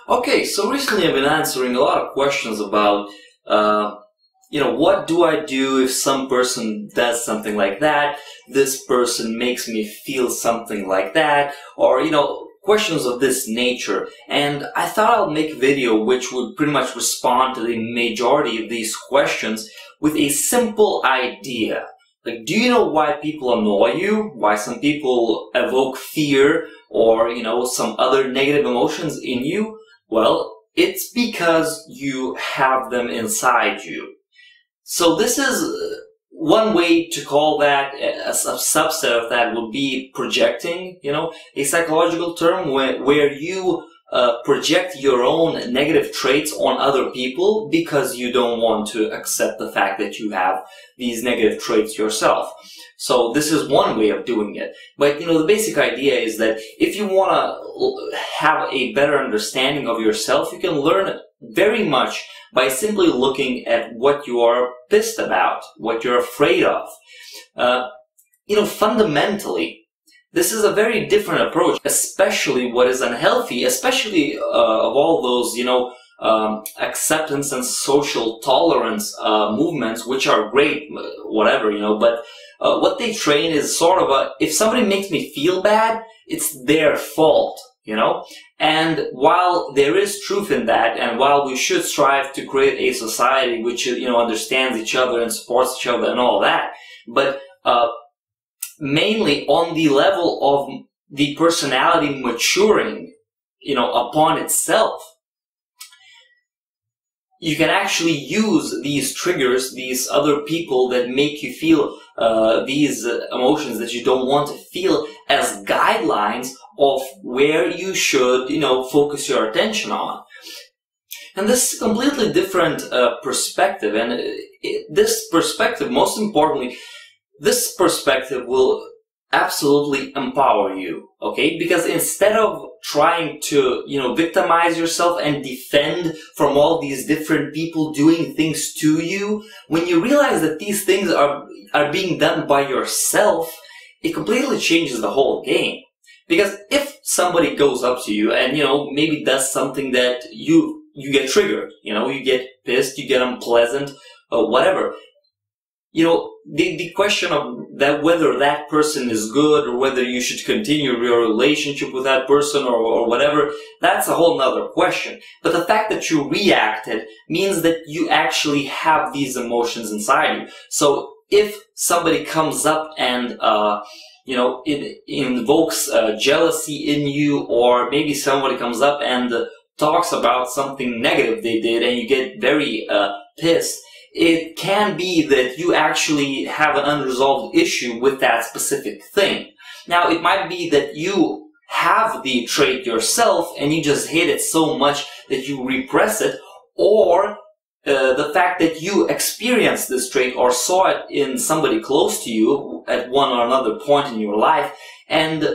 Okay, so recently I've been answering a lot of questions about, what do I do if some person does something like that, this person makes me feel something like that, or, questions of this nature. And I thought I'll make a video which would pretty much respond to the majority of these questions with a simple idea. Like, do you know why people annoy you? Why some people evoke fear or, some other negative emotions in you? Well, it's because you have them inside you. So this is one way to call that, a subset of that would be projecting, a psychological term where you project your own negative traits on other people because you don't want to accept the fact that you have these negative traits yourself. So this is one way of doing it. But, the basic idea is that if you want to have a better understanding of yourself, you can learn it very much by simply looking at what you are pissed about, what you're afraid of. Fundamentally, this is a very different approach, especially what is unhealthy, especially of all those, acceptance and social tolerance movements, which are great, whatever, but what they train is sort of if somebody makes me feel bad, it's their fault, And while there is truth in that, and while we should strive to create a society which, understands each other and supports each other and all that, but mainly on the level of the personality maturing, upon itself, you can actually use these triggers, these other people that make you feel these emotions that you don't want to feel, as guidelines of where you should, focus your attention on. And this is a completely different perspective. And this perspective, most importantly, this perspective will absolutely empower you, okay? Because instead of trying to, victimize yourself and defend from all these different people doing things to you, when you realize that these things are being done by yourself, it completely changes the whole game. Because if somebody goes up to you and, maybe does something that you get triggered, you get pissed, you get unpleasant, whatever, the question of that, whether that person is good or whether you should continue your relationship with that person or whatever, that's a whole nother question. But the fact that you reacted means that you actually have these emotions inside you. So if somebody comes up and, it invokes jealousy in you, or maybe somebody comes up and talks about something negative they did and you get very pissed, it can be that you actually have an unresolved issue with that specific thing. Now, it might be that you have the trait yourself and you just hate it so much that you repress it, or the fact that you experienced this trait or saw it in somebody close to you at one or another point in your life, and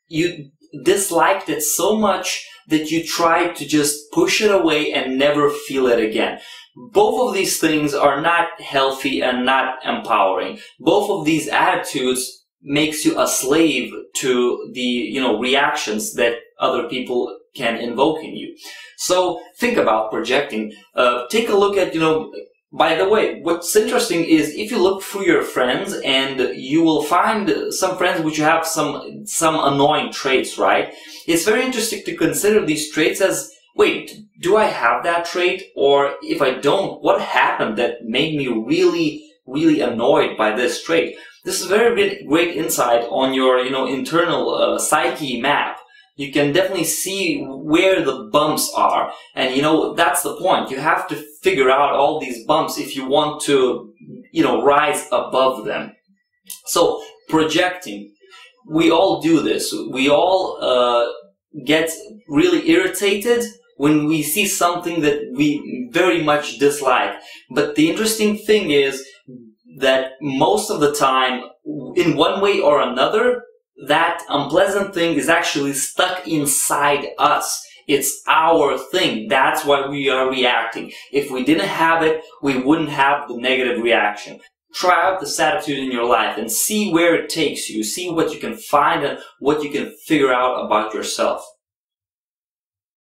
you disliked it so much that you tried to just push it away and never feel it again. Both of these things are not healthy and not empowering. Both of these attitudes makes you a slave to the, reactions that other people can invoke in you. So think about projecting. Take a look at, by the way, what's interesting is if you look through your friends, and you will find some friends which have some annoying traits, right? It's very interesting to consider these traits as, wait, do I have that trait? Or if I don't, what happened that made me really, really annoyed by this trait? This is very great insight on your, internal psyche map. You can definitely see where the bumps are. And, that's the point. You have to figure out all these bumps if you want to, rise above them. So, projecting. We all do this. We all get really irritated when we see something that we very much dislike. But the interesting thing is that most of the time, in one way or another, that unpleasant thing is actually stuck inside us. It's our thing. That's why we are reacting. If we didn't have it, we wouldn't have the negative reaction. Try out this attitude in your life and see where it takes you. See what you can find and what you can figure out about yourself.